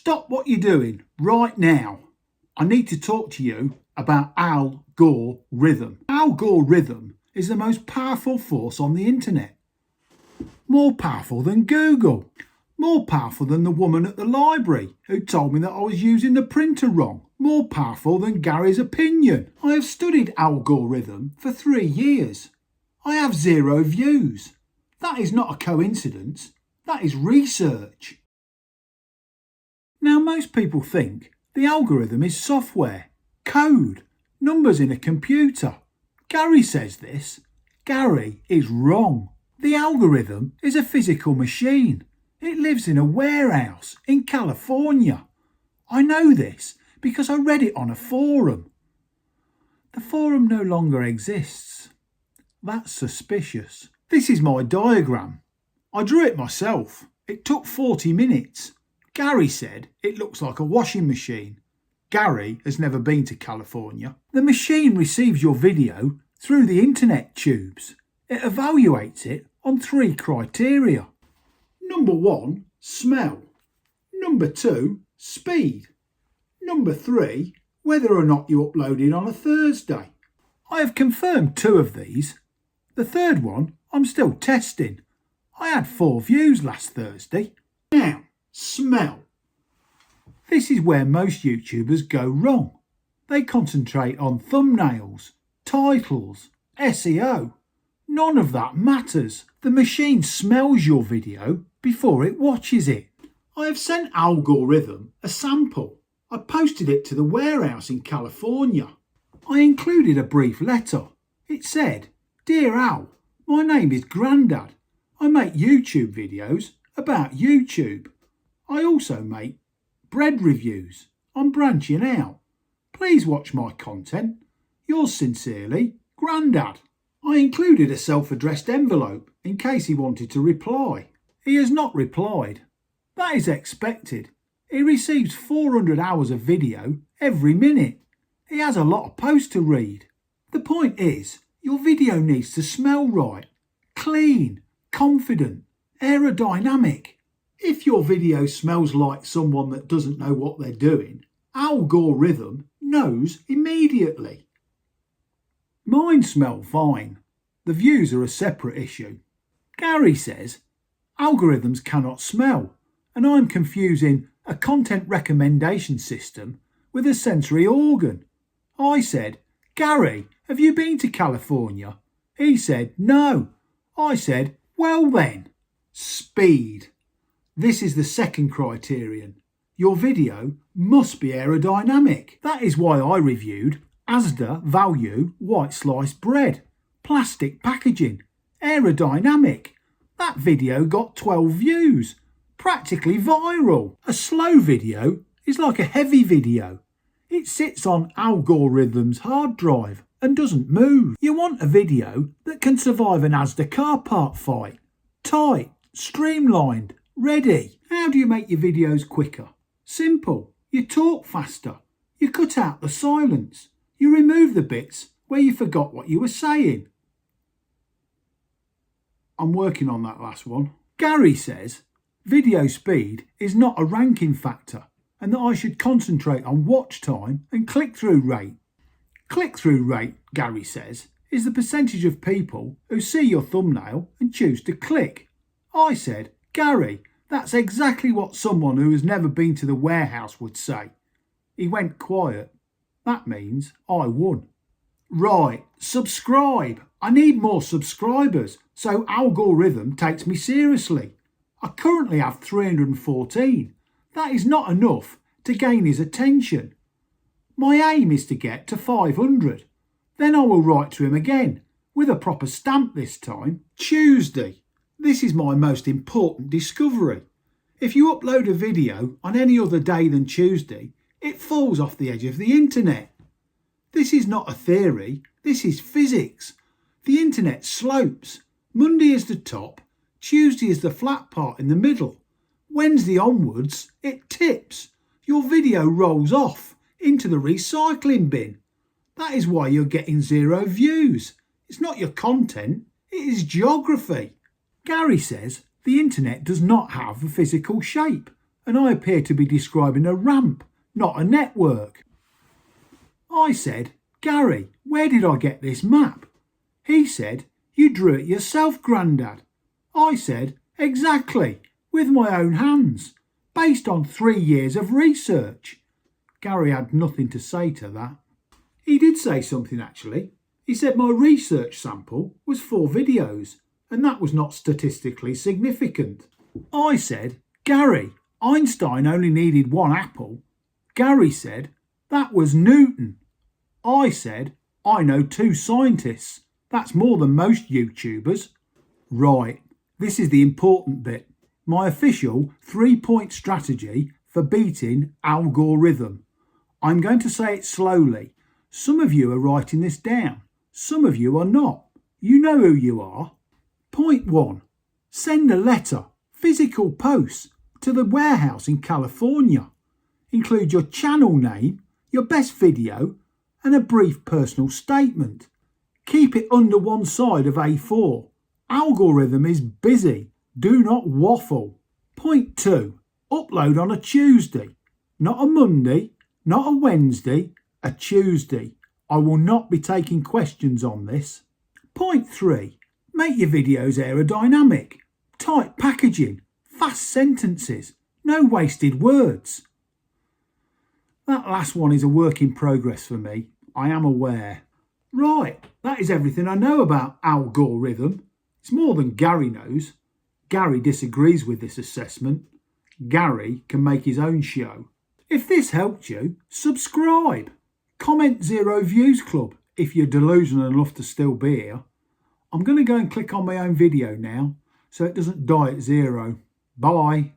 Stop what you're doing right now. I need to talk to you about Gore Rhythm. Gore Rhythm is the most powerful force on the internet. More powerful than Google. More powerful than the woman at the library who told me that I was using the printer wrong. More powerful than Gary's opinion. I have studied Gore Rhythm for 3 years. I have 0 views. That is not a coincidence. That is research. Now, most people think the algorithm is software, code, numbers in a computer. Gary says this. Gary is wrong. The algorithm is a physical machine. It lives in a warehouse in California. I know this because I read it on a forum. The forum no longer exists. That's suspicious. This is my diagram. I drew it myself. It took 40 minutes. Gary said it looks like a washing machine. Gary has never been to California. The machine receives your video through the internet tubes. It evaluates it on 3 criteria. Number 1, smell. Number 2, speed. Number 3, whether or not you uploaded on a Thursday. I have confirmed 2 of these. The third one I'm still testing. I had 4 views last Thursday. Now, smell. This is where most YouTubers go wrong. They concentrate on thumbnails, titles, SEO. None of that matters. The machine smells your video before it watches it. I have sent Gore Rhythm a sample. I posted it to the warehouse in California. I included a brief letter. It said, "Dear Al, my name is Grandad. I make YouTube videos about YouTube. I also make bread reviews. I'm branching out. Please watch my content. Yours sincerely, Grandad." I included a self-addressed envelope in case he wanted to reply. He has not replied. That is expected. He receives 400 hours of video every minute. He has a lot of posts to read. The point is, your video needs to smell right, clean, confident, aerodynamic. If your video smells like someone that doesn't know what they're doing, Gore Rhythm knows immediately. Mine smell fine. The views are a separate issue. Gary says algorithms cannot smell, and I'm confusing a content recommendation system with a sensory organ. I said, "Gary, have you been to California?" He said, "No." I said, "Well then, speed." This is the second criterion. Your video must be aerodynamic. That is why I reviewed Asda Value white sliced bread, plastic packaging, aerodynamic. That video got 12 views, practically viral. A slow video is like a heavy video. It sits on Gore Rhythm's hard drive and doesn't move. You want a video that can survive an Asda car park fight. Tight, streamlined, ready. How do you make your videos quicker? Simple. You talk faster. You cut out the silence. You remove the bits where you forgot what you were saying. I'm working on that last one. Gary says video speed is not a ranking factor and that I should concentrate on watch time and click-through rate. Click-through rate, Gary says, is the percentage of people who see your thumbnail and choose to click. I said, "Gary, that's exactly what someone who has never been to the warehouse would say." He went quiet. That means I won. Right, subscribe. I need more subscribers so Gore Rhythm takes me seriously. I currently have 314. That is not enough to gain his attention. My aim is to get to 500. Then I will write to him again, with a proper stamp this time. Tuesday. This is my most important discovery. If you upload a video on any other day than Tuesday, it falls off the edge of the internet. This is not a theory, this is physics. The internet slopes. Monday is the top, Tuesday is the flat part in the middle. Wednesday onwards, it tips. Your video rolls off into the recycling bin. That is why you're getting 0 views. It's not your content, it is geography. Gary says the internet does not have a physical shape. and I appear to be describing a ramp, not a network. I said, Gary, where did I get this map? He said, you drew it yourself, Grandad. I said, exactly, with my own hands, based on 3 years of research. Gary had nothing to say to that. He did say something actually. He said my research sample was 4 videos, and that was not statistically significant. I said, Gary, Einstein only needed 1 apple. Gary said, that was Newton. I said, I know 2 scientists. That's more than most YouTubers. Right, this is the important bit. My official 3-point strategy for beating algorithm. I'm going to say it slowly. Some of you are writing this down. Some of you are not. You know who you are. Point 1. Send a letter, physical post, to the warehouse in California. Include your channel name, your best video, and a brief personal statement. Keep it under one side of A4. Algorithm is busy. Do not waffle. Point 2. Upload on a Tuesday. Not a Monday, not a Wednesday, a Tuesday. I will not be taking questions on this. Point 3. Make your videos aerodynamic. Tight packaging. Fast sentences. No wasted words. That last one is a work in progress for me. I am aware. Right, that is everything I know about algorithm. It's more than Gary knows. Gary disagrees with this assessment. Gary can make his own show. If this helped you, subscribe. Comment 0 Views Club if you're delusional enough to still be here. I'm going to go and click on my own video now so it doesn't die at 0. Bye.